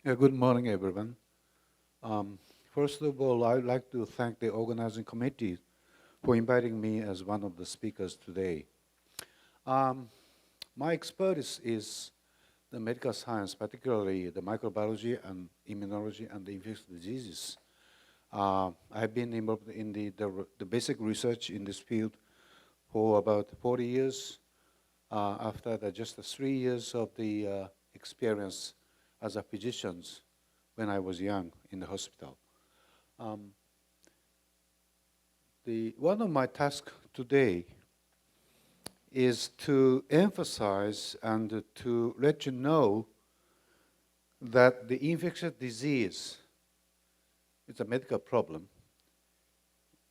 Good morning, everyone. Um, First of all, I'd like to thank the organizing committee for inviting me as one of the speakers today. Um, my expertise is the medical science, particularly the microbiology and immunology and the infectious diseases. I've been involved in the basic research in this field for about 40 years. After just 3 years of the experience as a physician when I was young in the hospital. One of my tasks today is to emphasize and to let you know that the infectious disease is a medical problem,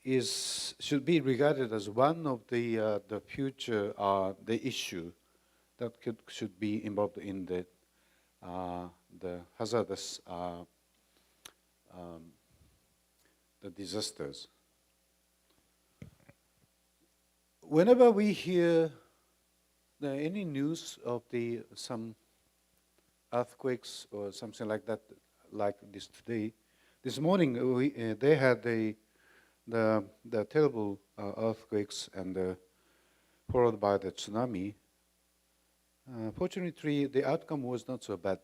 should be regarded as one of the future the issue that should be involved in the hazardous the disasters. Whenever we hear any news of some earthquakes or something like that, like this today, this morning they had the terrible earthquakes and followed by the tsunami. Fortunately, the outcome was not so bad.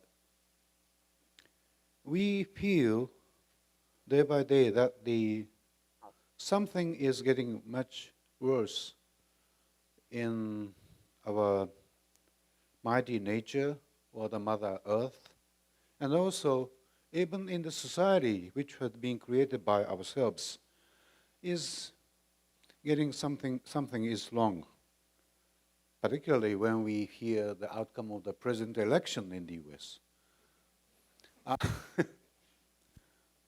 We feel day by day that something is getting much worse in our mighty nature or the Mother Earth, and also even in the society which had been created by ourselves is getting something is wrong, particularly when we hear the outcome of the president election in the US.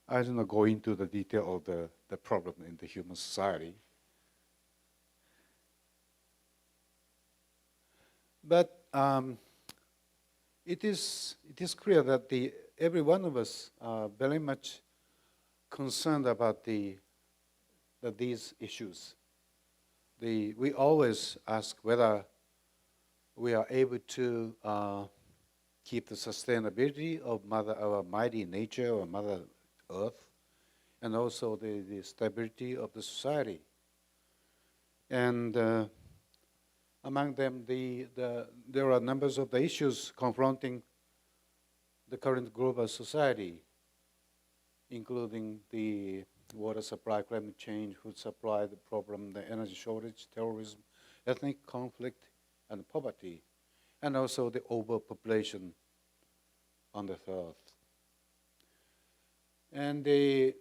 I don't go into the detail of the problem in the human society. But it is clear that every one of us are very much concerned about these issues. We always ask whether we are able to keep the sustainability of our mighty nature or Mother Earth, and also the stability of the society. And among them, there are numbers of the issues confronting the current global society, including the water supply, climate change, food supply, the problem, the energy shortage, terrorism, ethnic conflict, and poverty, and also the overpopulation on the earth. And the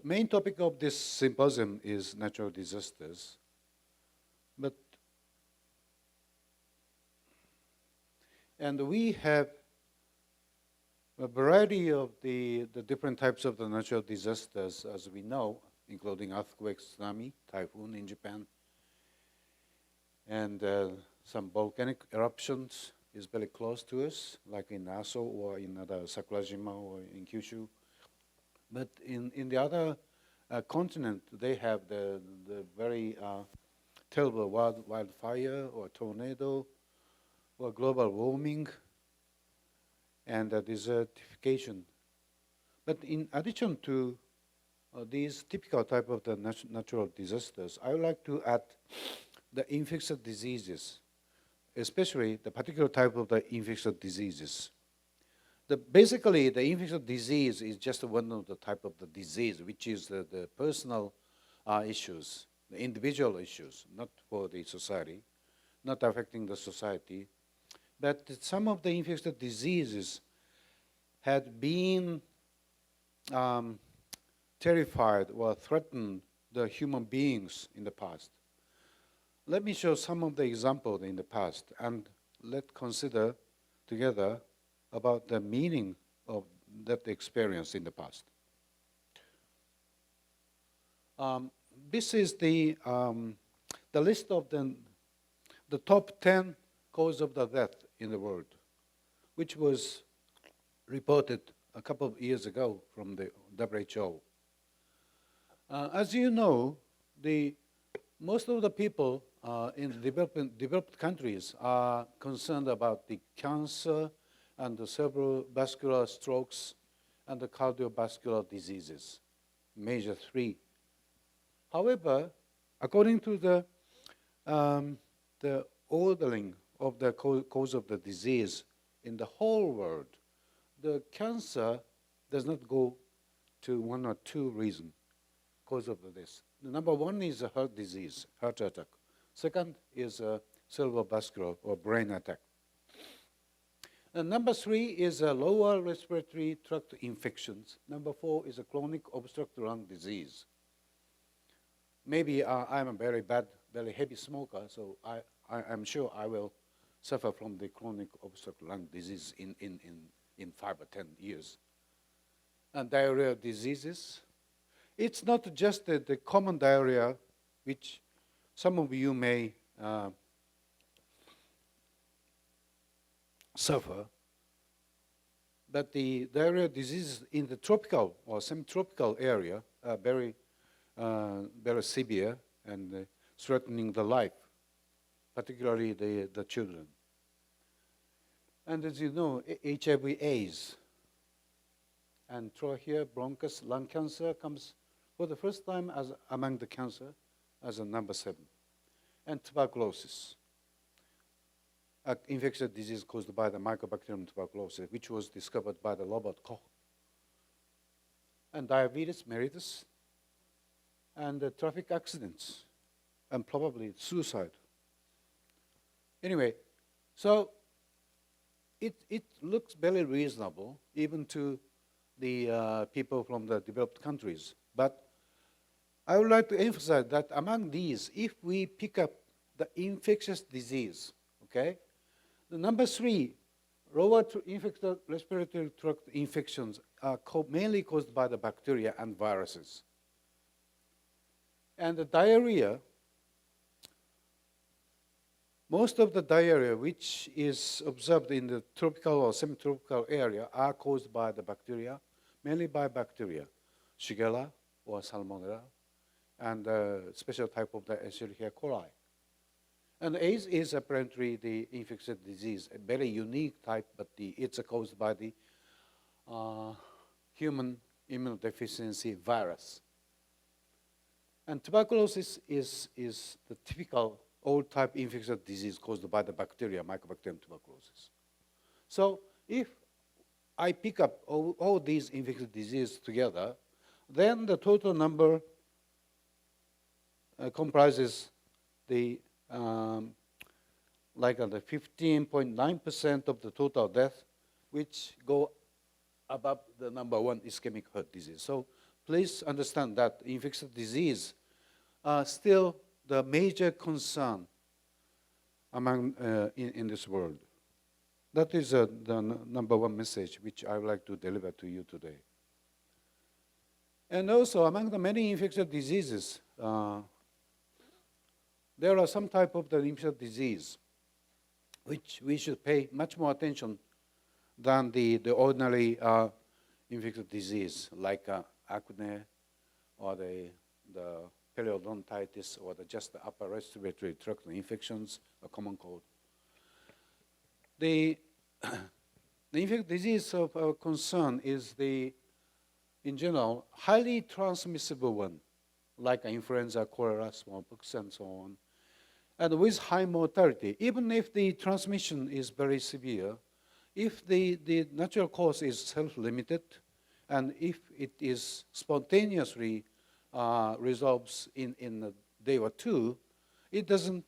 main topic of this symposium is natural disasters. And we have a variety of the different types of the natural disasters, as we know, including earthquakes, tsunami, typhoon in Japan, and some volcanic eruptions is very close to us, like in Masao or in Sakurajima or in Kyushu. But in the other continent, they have the very terrible wildfire or tornado or global warming and desertification. But in addition to these typical type of the natural disasters, I would like to add the infectious diseases, especially the particular type of the infectious diseases. Basically, the infectious disease is just one of the type of the disease, which is the personal issues, the individual issues, not for the society, not affecting the society. But some of the infectious diseases had been terrified or threatened the human beings in the past. Let me show some of the examples in the past, and let's consider together about the meaning of that experience in the past. This is the list of the top 10 causes of the death in the world, which was reported a couple of years ago from the WHO. As you know, most of the people in the developed countries are concerned about the cancer and the cerebrovascular strokes, and the cardiovascular diseases, major three. However, according to the ordering of the cause of the disease in the whole world, the cancer does not go to one or two reasons cause of this. The number one is a heart disease, heart attack. Second is a cerebrovascular or brain attack. And number three is a lower respiratory tract infections. Number four is a chronic obstructive lung disease. Maybe I'm a very bad, very heavy smoker, so I'm sure I will suffer from the chronic obstructive lung disease in 5 or 10 years. And diarrhea diseases. It's not just the common diarrhea, which some of you may suffer, but the diarrhea diseases in the tropical or semi-tropical area are very severe and threatening the life, particularly the children. And as you know, HIV/AIDS and trachea, bronchus, lung cancer comes for the first time among the cancer as a number 7. And tuberculosis, an infectious disease caused by the Mycobacterium tuberculosis, which was discovered by the Robert Koch. And diabetes mellitus, and traffic accidents, and probably suicide. Anyway, so it looks very reasonable, even to the people from the developed countries. But I would like to emphasize that among these, if we pick up the infectious disease, okay, the number 3, lower infected respiratory tract infections are mainly caused by the bacteria and viruses. And the diarrhea, most of the diarrhea which is observed in the tropical or semi-tropical area are caused by the bacteria, mainly by bacteria, Shigella or Salmonella, and a special type of the Escherichia coli. And AIDS is apparently the infectious disease, a very unique type, but it's caused by the human immunodeficiency virus. And tuberculosis is the typical old-type infectious disease caused by the bacteria, Mycobacterium tuberculosis. So if I pick up all these infectious diseases together, then the total number comprises the like the 15.9% of the total death, which go above the number 1 ischemic heart disease. So please understand that infectious disease are still the major concern among in this world. That is the number 1 message which I would like to deliver to you today. And also among the many infectious diseases, there are some type of the infectious disease which we should pay much more attention than the ordinary infectious disease, like acne or the periodontitis or just the upper respiratory tract infections, a common cold. The infectious disease of our concern is in general, highly transmissible one, like influenza, cholera, smallpox, and so on. And with high mortality, even if the transmission is very severe, if the natural cause is self-limited, and if it is spontaneously resolves in a day or two, it doesn't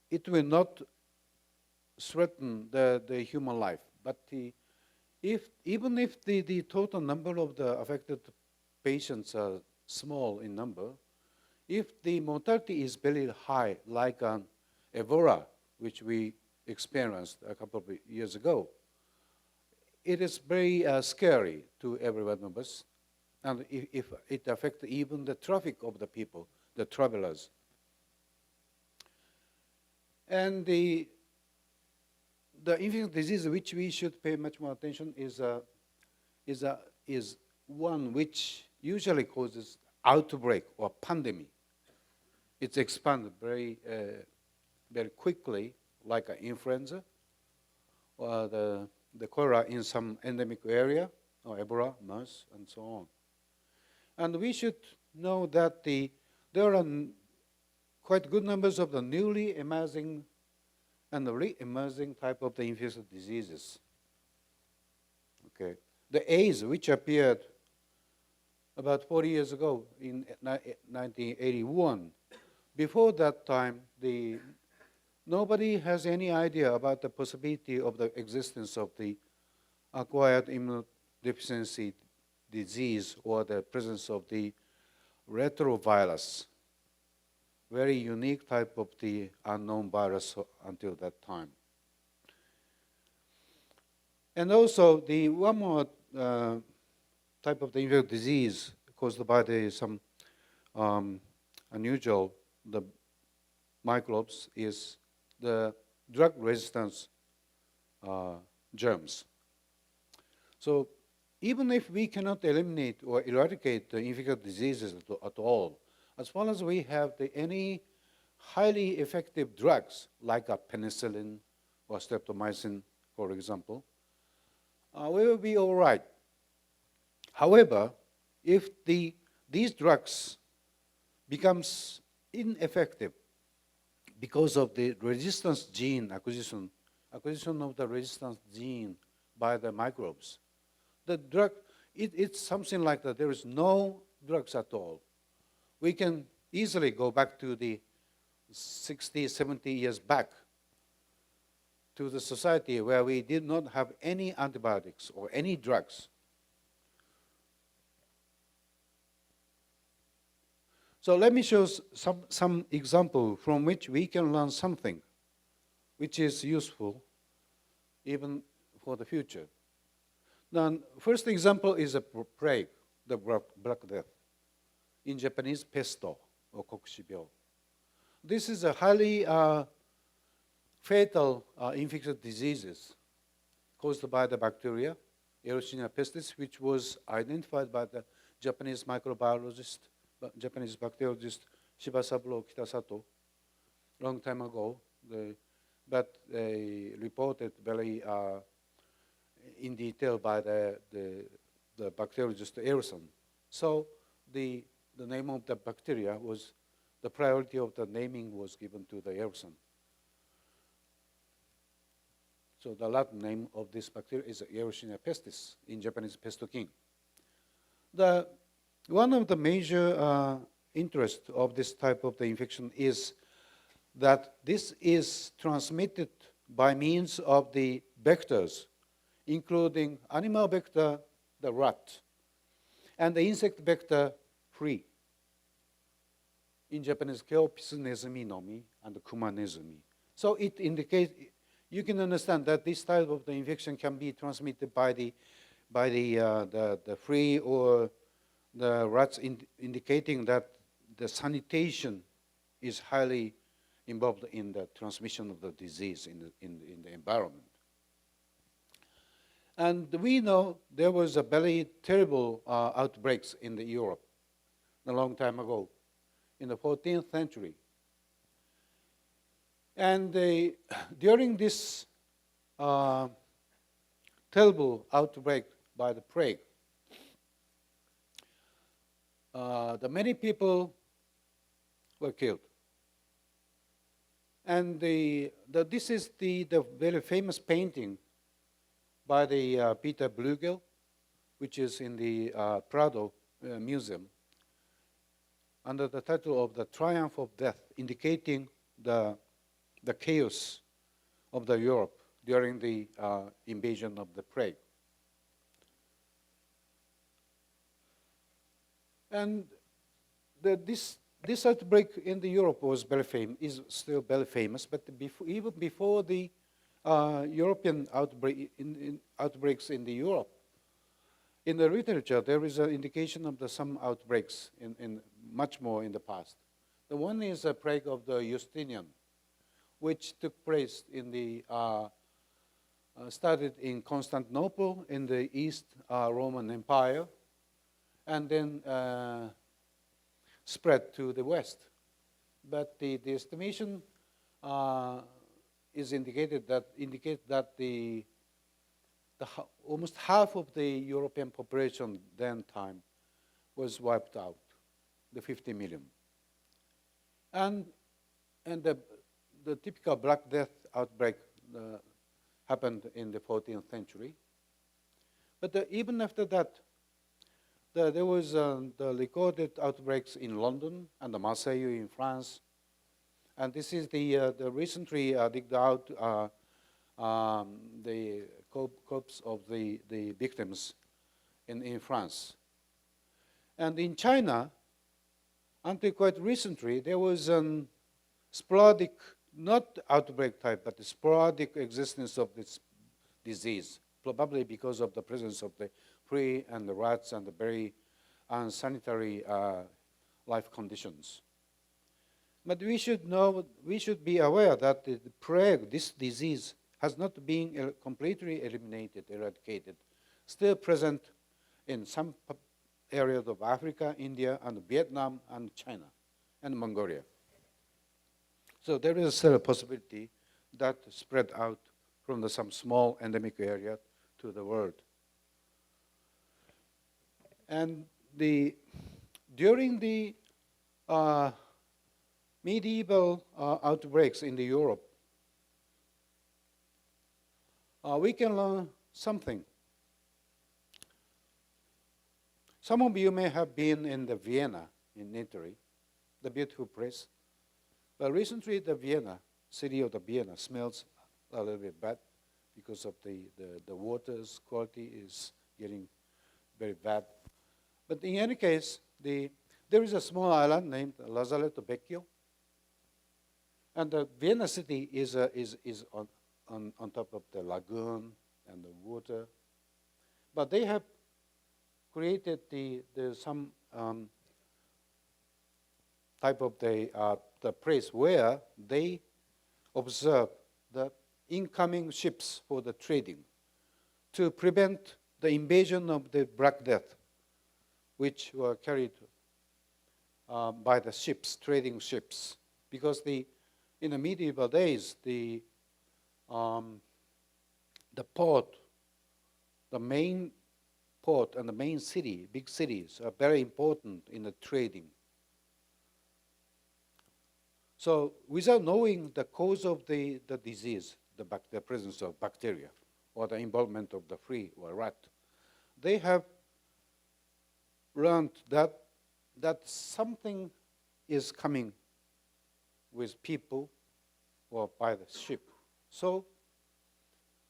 it will not threaten the human life. But even if the total number of the affected patients are small in number, if the mortality is very high, like Ebola, which we experienced a couple of years ago, it is very scary to every one of us. And if it affects even the traffic of the people, the travelers. And the infectious disease which we should pay much more attention is one which usually causes outbreak or pandemic. It's expanded very very quickly, like an influenza or the cholera in some endemic area, or Ebola, MERS, and so on. And we should know that there are quite good numbers of the newly emerging and the re-emerging type of the infectious diseases. Okay. The AIDS, which appeared about 40 years ago in 1981, before that time, nobody has any idea about the possibility of the existence of the acquired immunodeficiency disease or the presence of the retrovirus, very unique type of the unknown virus until that time. And also, the one more type of the infectious disease caused by some unusual microbes is the drug resistance germs. So even if we cannot eliminate or eradicate the infectious diseases at all, as long as we have any highly effective drugs like a penicillin or streptomycin, for example, we will be all right. However, if these drugs becomes ineffective because of the resistance gene acquisition of the resistance gene by the microbes, the drug, it's something like that. There is no drugs at all. We can easily go back to the 60, 70 years back to the society where we did not have any antibiotics or any drugs. So let me show some example from which we can learn something which is useful even for the future. Now, first example is a plague, the Black Death. In Japanese, pesto or kokushibyou. This is a highly fatal infectious diseases caused by the bacteria, Yersinia pestis, which was identified by the Japanese microbiologist, Japanese bacteriologist Shibasaburo Kitasato, long time ago. But they reported very in detail by the bacteriologist Erison. So the name of the bacteria was, the priority of the naming was given to the Erison. So the Latin name of this bacteria is Yersinia pestis, in Japanese pestokin. One of the major interests of this type of the infection is that this is transmitted by means of the vectors, including animal vector, the rat, and the insect vector, flea. In Japanese, keopisu nezumi nomi and kuma nezumi. So it indicates, you can understand that this type of the infection can be transmitted by the flea or the rats, indicating that the sanitation is highly involved in the transmission of the disease in the environment. And we know there was a very terrible outbreaks in Europe a long time ago, in the 14th century. And during this terrible outbreak by the plague, the many people were killed. And this is the very famous painting by the Peter Bruegel, which is in the Prado Museum, under the title of The Triumph of Death, indicating the chaos of the Europe during the invasion of the plague. And this outbreak in the Europe was very famous, is still very famous, but even before the European outbreaks in the Europe, in the literature there is an indication of some outbreaks in much more in the past. The one is a plague of the Justinian, which took place in the started in Constantinople in the East Roman Empire, and then spread to the West. But the estimation is indicated that almost half of the European population then time was wiped out, the 50 million. And the typical Black Death outbreak happened in the 14th century. But even after that, there was the recorded outbreaks in London and the Masao in France. And this is the recently digged out the corpse of the victims in France. And in China, until quite recently, there was a sporadic, not outbreak type, but the sporadic existence of this disease, probably because of the presence of the flea and the rats and the very unsanitary life conditions. But we should be aware that the plague, this disease, has not been completely eliminated, eradicated, still present in some areas of Africa, India, and Vietnam, and China, and Mongolia. So there is still a possibility that spread out from some small endemic area to the world. And during the medieval outbreaks in Europe, we can learn something. Some of you may have been in the Vienna, in Italy, the beautiful place. But recently, the city of the Vienna smells a little bit bad because of the water's quality is getting very bad. But in any case, there is a small island named Lazzaretto Vecchio. And the Vienna city is on top of the lagoon and the water. But they have created some type of the place where they observe the incoming ships for the trading to prevent the invasion of the Black Death, which were carried by the ships, trading ships. Because in the medieval days, the port, the main port and the main city, big cities, are very important in the trading. So without knowing the cause of the disease, the presence of bacteria, or the involvement of the flea or rat, they have learned that something is coming with people or by the ship. So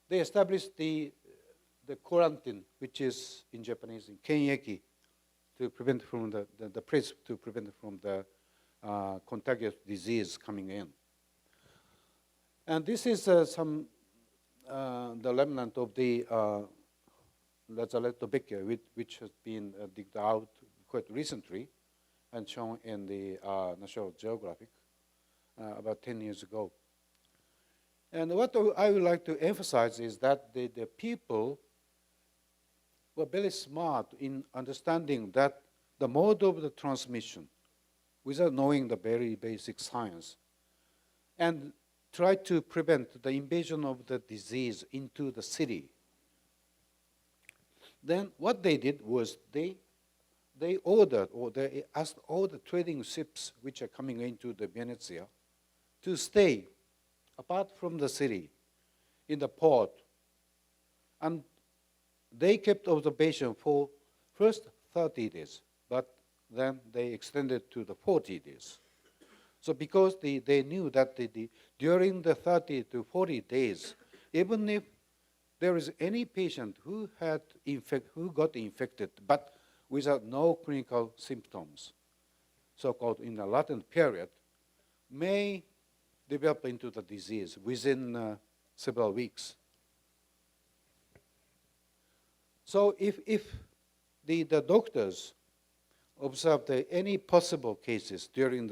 they established the quarantine, which is in Japanese, in keneki, to prevent from the place to prevent from the contagious disease coming in. And this is the remnant of the Lazzaretto Vecchio, which has been digged out quite recently and shown in the National Geographic about 10 years ago. And what I would like to emphasize is that the people were very smart in understanding that the mode of the transmission, without knowing the very basic science, and try to prevent the invasion of the disease into the city. Then what they did was they ordered, or they asked all the trading ships which are coming into the Venezia to stay apart from the city in the port. And they kept observation for first 30 days, but then they extended to the 40 days. So because they knew that during the 30 to 40 days, even if there is any patient who got infected, but without no clinical symptoms, so-called in the latent period, may develop into the disease within several weeks. So if the doctors observed any possible cases during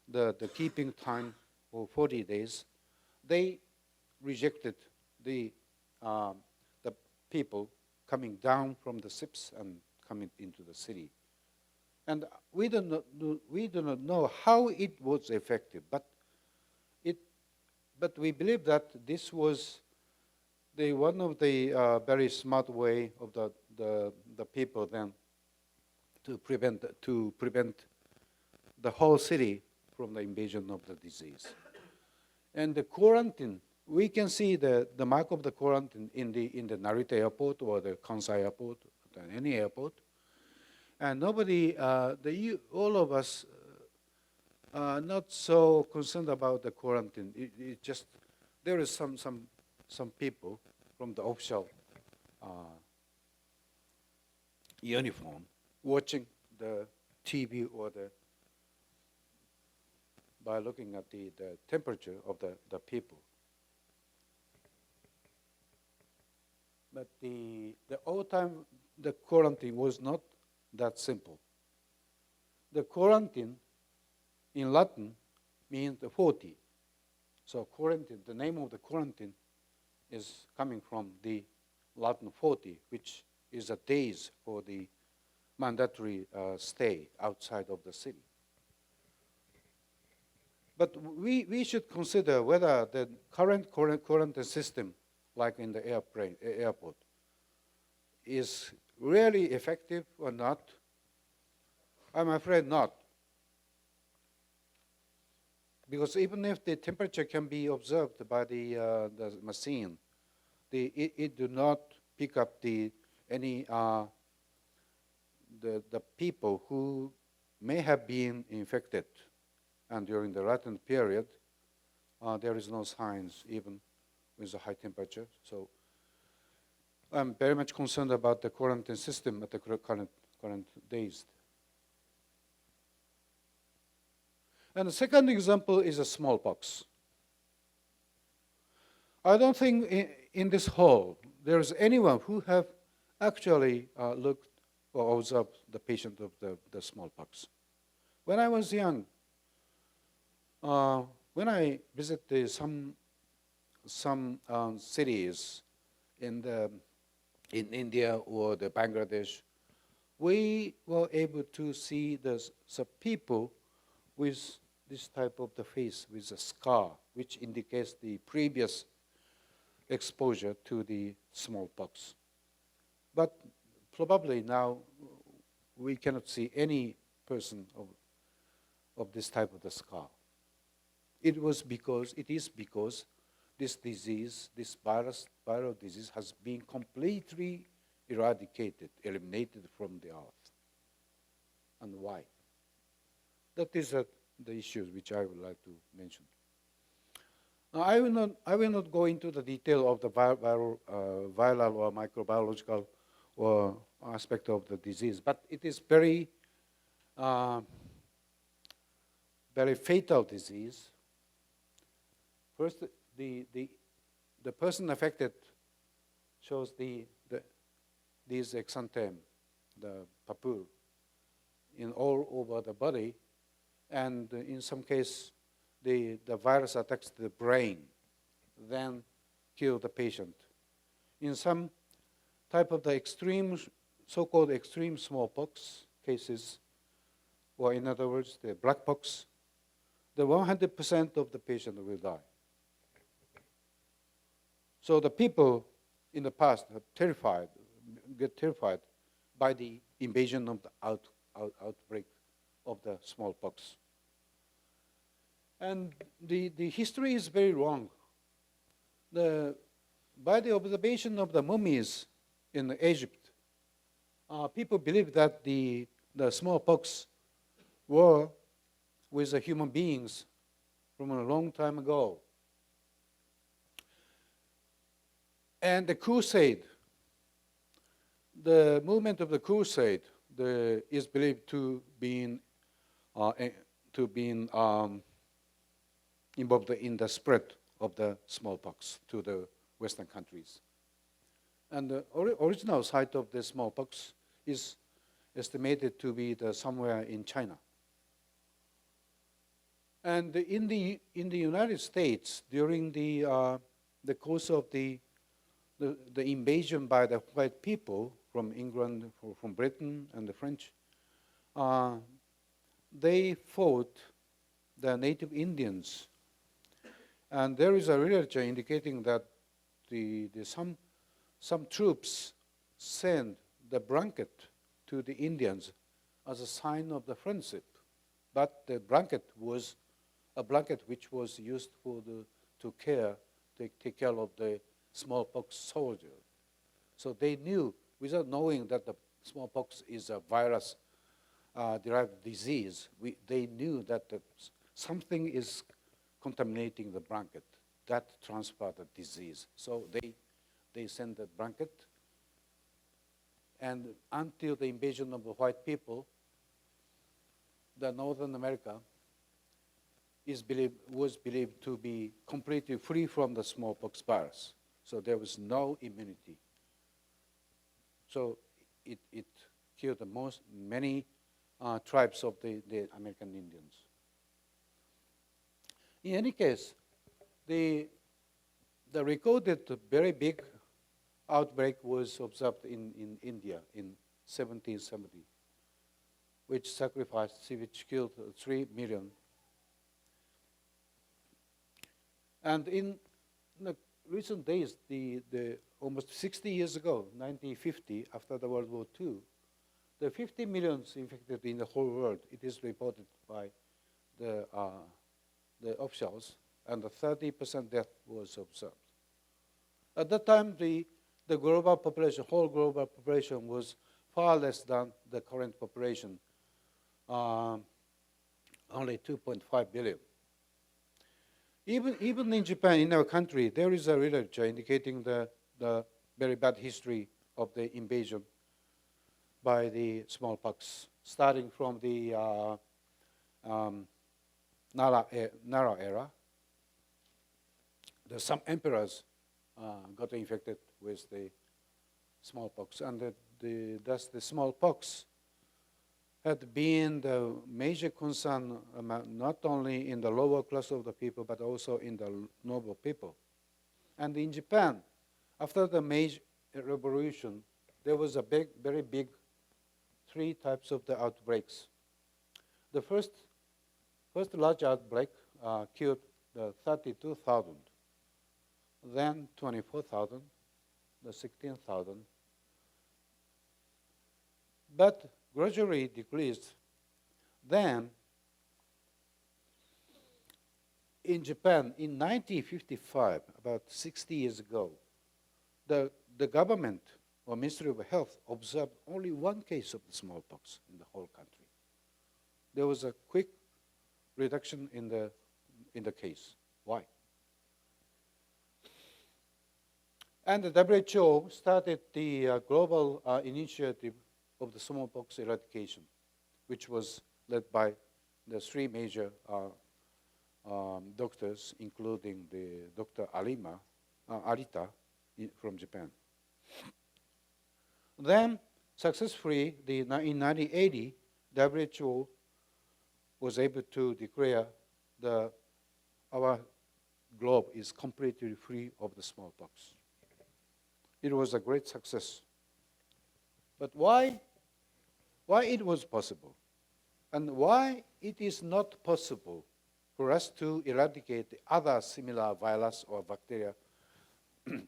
the keeping time for 40 days, they rejected the people coming down from the ships and coming into the city. And we do not know how it was effective, but but we believe that this was one of the very smart way of the people then to prevent the whole city from the invasion of the disease. And the quarantine, we can see the mark of the quarantine in the Narita airport or the Kansai airport, any airport. And nobody, all of us are not so concerned about the quarantine. It just, there is some people from the official uniform watching the TV or by looking at the temperature of the people. But the old time, the quarantine was not that simple. The quarantine in Latin means the 40. So quarantine, the name of the quarantine is coming from the Latin 40, which is a days for the mandatory stay outside of the city. But we should consider whether the current quarantine system, like in the airport, is really effective or not. I'm afraid not. Because even if the temperature can be observed by the machine, it do not pick up the people who may have been infected. And during the latent period, there is no signs even with a high temperature. So I'm very much concerned about the quarantine system at the current days. And the second example is a smallpox. I don't think in this hall there is anyone who have actually looked or observed the patient of the smallpox. When I was young, when I visited some cities in India or the Bangladesh, we were able to see some people with this type of the face, with a scar, which indicates the previous exposure to the smallpox. But probably now we cannot see any person of this type of the scar. It is because this disease, this viral disease, has been completely eliminated from the earth. And why? That is the issues which I would like to mention. Now, I will not go into the detail of the viral or microbiological or aspect of the disease, but it is very fatal disease. First, the person affected shows these exanthem, the papule, in all over the body, and in some case, the virus attacks the brain, then kill the patient. In some type of the so-called extreme smallpox cases, or in other words, the black pox, the 100% of the patient will die. So the people in the past get terrified by the invasion of the outbreak of the smallpox. And the history is very wrong. By the observation of the mummies in Egypt, people believe that the smallpox were with the human beings from a long time ago. And the crusade, the movement of the crusade, is believed to be involved in the spread of the smallpox to the Western countries. And the original site of the smallpox is estimated to be somewhere in China. And in the United States, during the course of the invasion by the white people from England, from Britain, and the French, they fought the native Indians. And there is a literature indicating that some troops send the blanket to the Indians as a sign of the friendship. But the blanket was a blanket which was used to take care of the smallpox soldier. So they knew, without knowing that the smallpox is a virus-derived disease, they knew that something is contaminating the blanket that transferred the disease. So they sent the blanket, and until the invasion of the white people, the Northern America was believed to be completely free from the smallpox virus. So there was no immunity. So it killed many tribes of the American Indians. In any case, the recorded very big outbreak was observed in India in 1770, which killed 3 million. And in the recent days, the almost 60 years ago, 1950, after the World War II, the 50 million infected in the whole world, it is reported by the officials, and the 30% death was observed. At that time, the global population, whole global population, was far less than the current population, only 2.5 billion. Even in Japan, in our country, there is a literature indicating the very bad history of the invasion by the smallpox, starting from the Nara era. Some emperors got infected with the smallpox, and thus the smallpox had been the major concern not only in the lower class of the people, but also in the noble people. And in Japan, after the Meiji Revolution, there was a very big 3 types of the outbreaks. The first large outbreak killed 32,000, then 24,000, the 16,000. But gradually decreased. Then, in Japan, in 1955, about 60 years ago, the government or Ministry of Health observed only 1 case of the smallpox in the whole country. There was a quick reduction in the case. Why? And the WHO started the global initiative of the smallpox eradication, which was led by the 3 major doctors, including the Dr. Arita from Japan. Then, successfully, in 1980, WHO was able to declare our globe is completely free of the smallpox. It was a great success. But why it was possible? And why it is not possible for us to eradicate the other similar virus or bacteria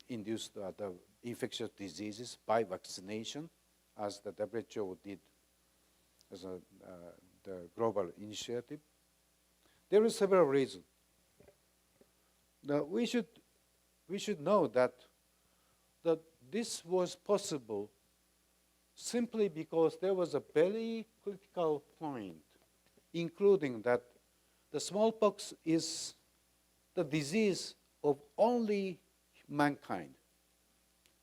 induced the infectious diseases by vaccination, as the WHO did as the global initiative? There are several reasons. Now, we should know that this was possible simply because there was a very critical point, including that the smallpox is the disease of only mankind,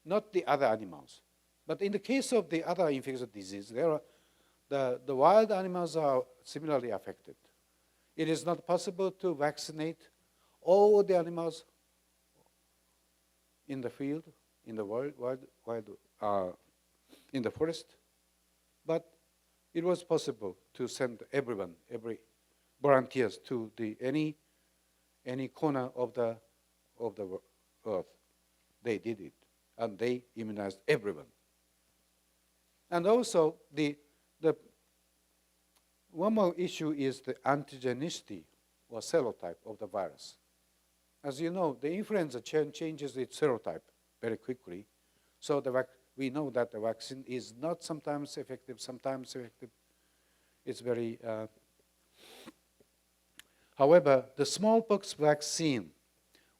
not the other animals. But in the case of the other infectious disease, the wild animals are similarly affected. It is not possible to vaccinate all the animals in the field, in the in the forest, but it was possible to send every volunteers to any corner of the earth. They did it, and they immunized everyone. And also, the one more issue is the antigenicity or serotype of the virus. as you know, the influenza changes its serotype very quickly. So we know that the vaccine is not sometimes effective, sometimes effective. It's very... However, the smallpox vaccine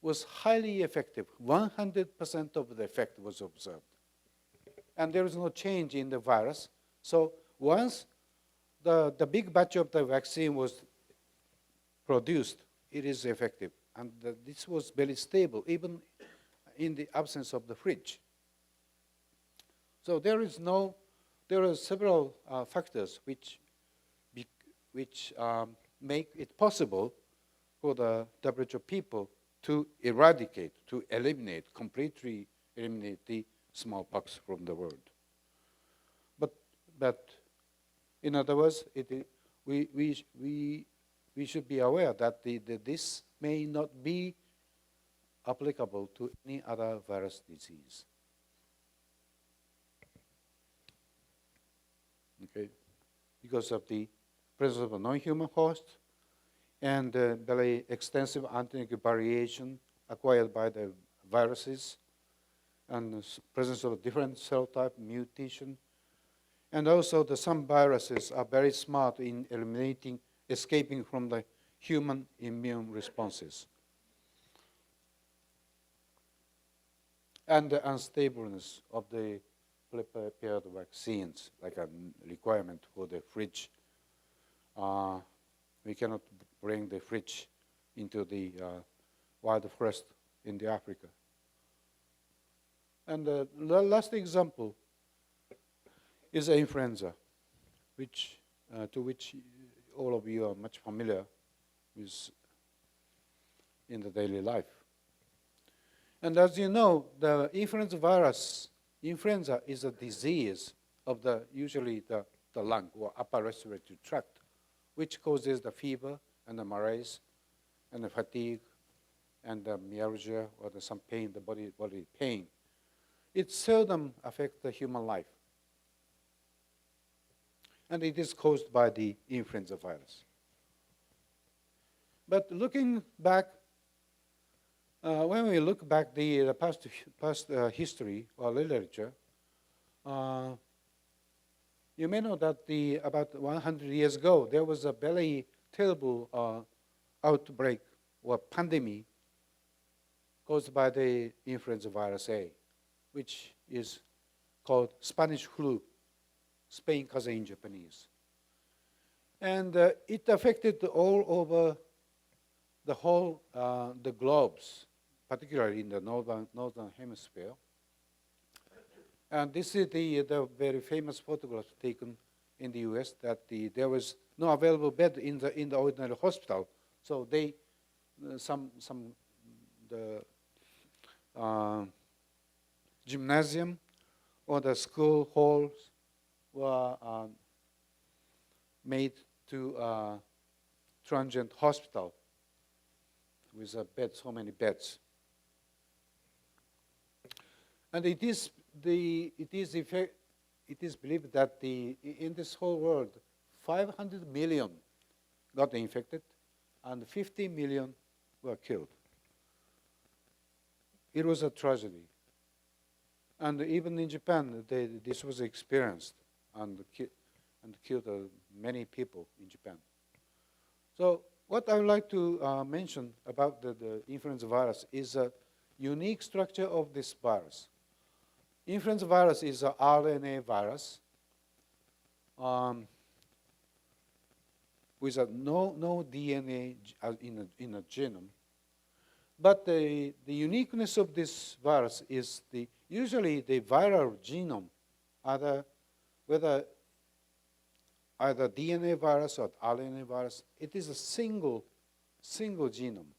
was highly effective. 100% of the effect was observed. And there is no change in the virus. So once the big batch of the vaccine was produced, it is effective. And this was very stable, even in the absence of the fridge. So there are several factors which make it possible for the WHO people to eradicate, to eliminate, completely eliminate the smallpox from the world. But in other words, we should be aware that this may not be applicable to any other virus disease. Okay, because of the presence of a non-human host and very extensive antigenic variation acquired by the viruses and the presence of different cell type mutation. And also some viruses are very smart in escaping from the human immune responses. And the unstableness of the prepared vaccines, like a requirement for the fridge. We cannot bring the fridge into the wild forest in the Africa. And the last example is influenza, to which all of you are much familiar with in the daily life. And as you know, the influenza is a disease of usually the lung or upper respiratory tract, which causes the fever and the malaise and the fatigue and the myalgia or some pain, the body pain. It seldom affects the human life. And it is caused by the influenza virus. But looking back, when we look back the past history or literature, you may know that about 100 years ago, there was a very terrible outbreak or pandemic caused by the influenza virus A, which is called Spanish flu, Spain kaze in Japanese. And it affected all over the whole, the globes, particularly in the northern hemisphere. And this is the very famous photograph taken in the US that there was no available bed in the ordinary hospital. So the gymnasium or the school halls were made to transient hospital with a bed, so many beds. And it is believed that in this whole world, 500 million got infected and 50 million were killed. It was a tragedy. And even in Japan, this was experienced and killed many people in Japan. So what I would like to mention about the influenza virus is a unique structure of this virus. Influenza virus is an RNA virus with no DNA in a genome. But the uniqueness of this virus is usually the viral genome, whether either DNA virus or RNA virus, it is a single genome.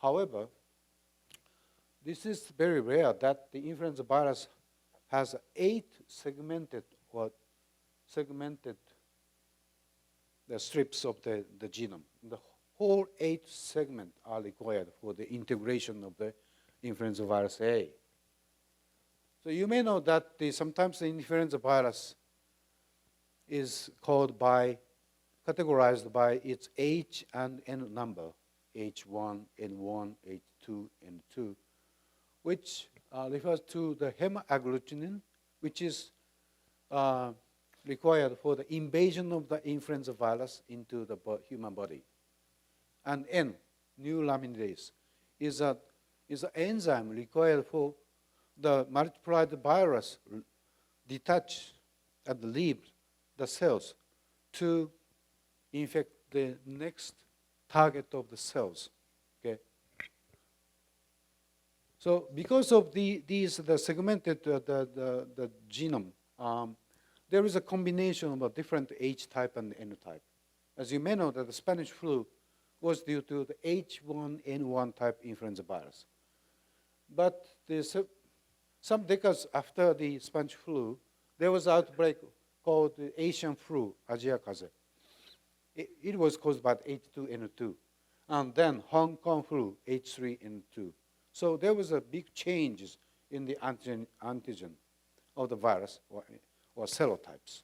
However, this is very rare that the influenza virus has 8 segmented the strips of the genome. The whole 8 segments are required for the integration of the influenza virus A. So you may know that sometimes the influenza virus is categorized by its H and N number. H1N1, H2, N2, which refers to the hemagglutinin, which is required for the invasion of the influenza virus into the human body. And N, neuraminidase, is an enzyme required for the multiplied virus detach and leave the cells to infect the next target of the cells. Okay. So because of the segmented the genome, there is a combination of different H type and N type. As you may know, that the Spanish flu was due to the H1N1 type influenza virus. But some decades after the Spanish flu, there was an outbreak called the Asian flu, Asia Kaze. It was caused by H2N2. And then Hong Kong flu, H3N2. So there was a big changes in the antigen of the virus or serotypes.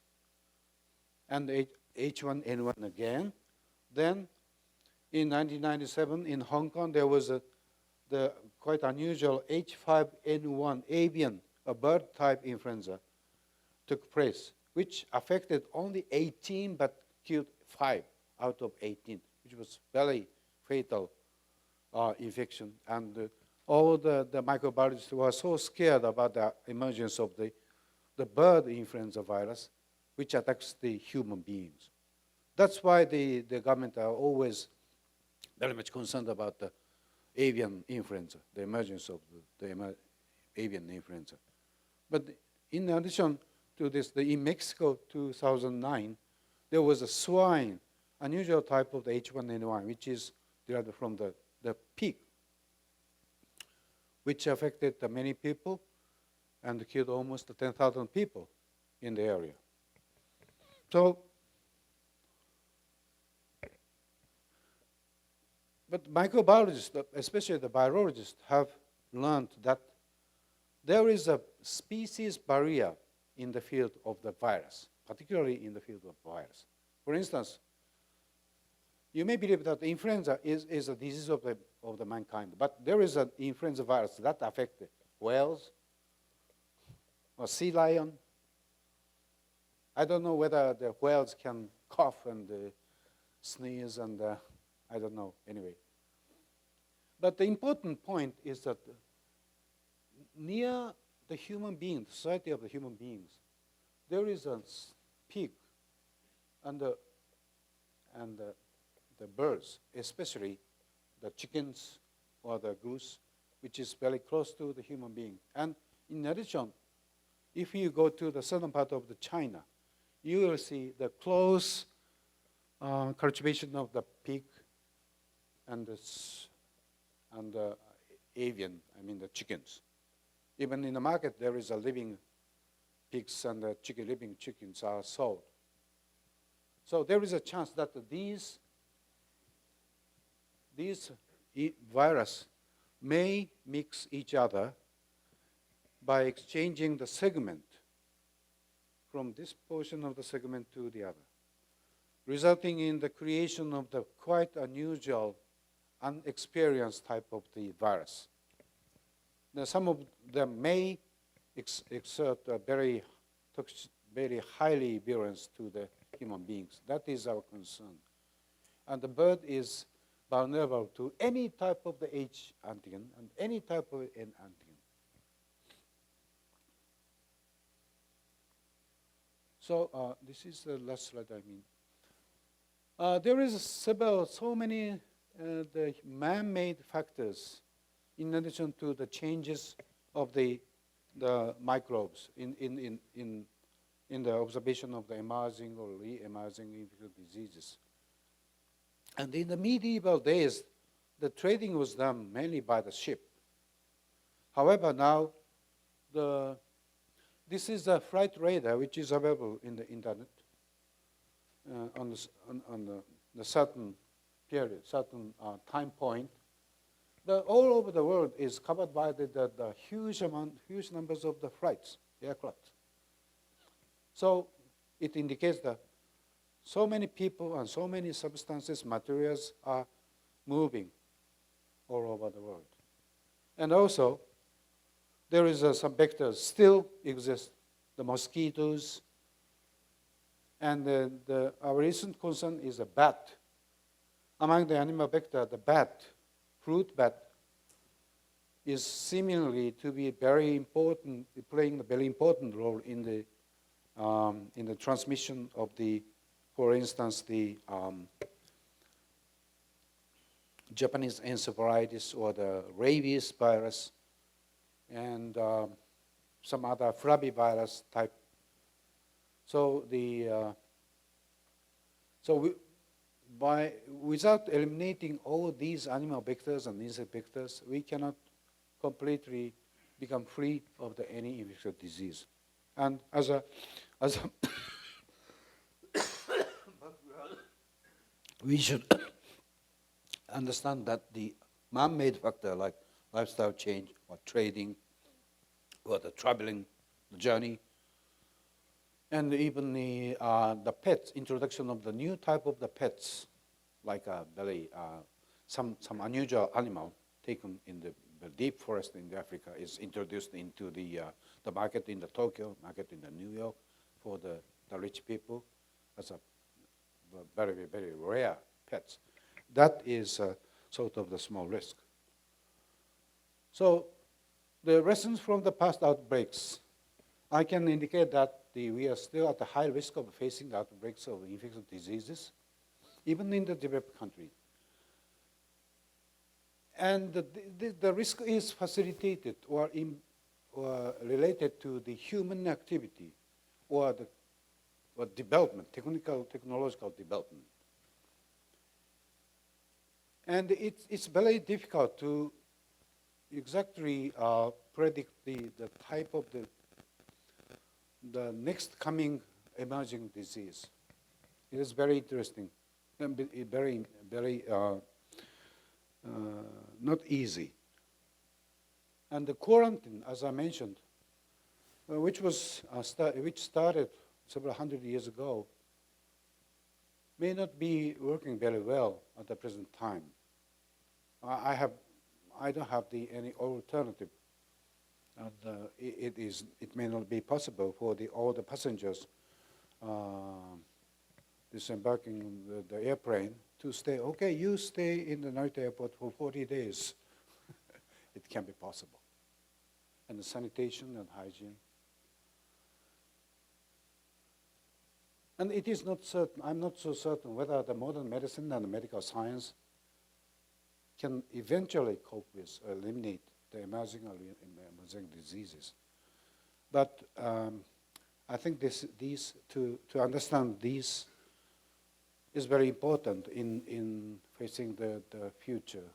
And H1N1 again. Then in 1997 in Hong Kong, there was the quite unusual H5N1 avian, a bird type influenza, took place, which affected only 18 but killed 5 out of 18, which was very fatal infection. And all the microbiologists were so scared about the emergence of the bird influenza virus, which attacks the human beings. That's why the government are always very much concerned about the avian influenza, the emergence of the avian influenza. But in addition to this, in Mexico 2009, there was a swine, unusual type of the H1N1, which is derived from the pig, which affected many people and killed almost 10,000 people in the area. So, but microbiologists, especially the virologists, have learned that there is a species barrier in the field of the virus, particularly in the field of virus. For instance, you may believe that the influenza is a disease of the mankind, but there is an influenza virus that affects the whales or sea lion. I don't know whether the whales can cough and sneeze and I don't know, anyway. But the important point is that near the human being, the society of the human beings, there is a pig and the birds, especially the chickens or the goose, which is very close to the human being. And in addition, if you go to the southern part of the China, you will see the close cultivation of the pig and the avian, I mean the chickens. Even in the market, there is a living pigs and the living chickens are sold. So there is a chance that these virus may mix each other by exchanging the segment from this portion of the segment to the other, resulting in the creation of the quite unusual, unexperienced type of the virus. Now, some of them may exert a very highly virulence to the human beings. That is our concern. And the bird is vulnerable to any type of the H antigen and any type of N antigen. So this is the last slide, I mean. There is so many the man-made factors in addition to the changes of the microbes in the observation of the emerging or re-emerging infectious diseases. And in the medieval days, the trading was done mainly by the ship. However, now, this is a flight radar which is available in the internet on the certain period, certain time point. All over the world is covered by the huge numbers of the flights, aircraft. So it indicates that so many people and so many substances, materials are moving all over the world. And also, there is some vectors still exist, the mosquitoes, and our recent concern is a bat. Among the animal vector, the bat, fruit bat, is seemingly to be very important, playing a very important role in the transmission of the, for instance, the Japanese encephalitis or the rabies virus, and some other flavivirus type. So without eliminating all these animal vectors and insect vectors, we cannot completely become free of any infectious disease. And as a we should understand that the man-made factor like lifestyle change or trading or the traveling, the journey, and even the pets, introduction of the new type of the pets, like some unusual animal taken in the deep forest in Africa is introduced into the market in the Tokyo, market in the New York for the rich people as a very, very rare pets. That is sort of the small risk. So the lessons from the past outbreaks, I can indicate that we are still at a high risk of facing the outbreaks of infectious diseases, even in the developed countries. And the risk is facilitated or related to the human activity or development, technological development. And it's very difficult to exactly predict the type of the next coming emerging disease. It is very interesting and very, very not easy. And the quarantine, as I mentioned, which started several hundred years ago, may not be working very well at the present time. I don't have any alternative. And it may not be possible for all the passengers disembarking in the airplane to stay. Okay, you stay in the Narita airport for 40 days. It can be possible. And the sanitation and hygiene. And it is not certain, I'm not so certain whether the modern medicine and the medical science can eventually cope with or eliminate the emerging diseases. But I think to understand these is very important in facing the future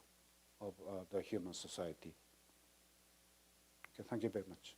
of the human society. Okay, thank you very much.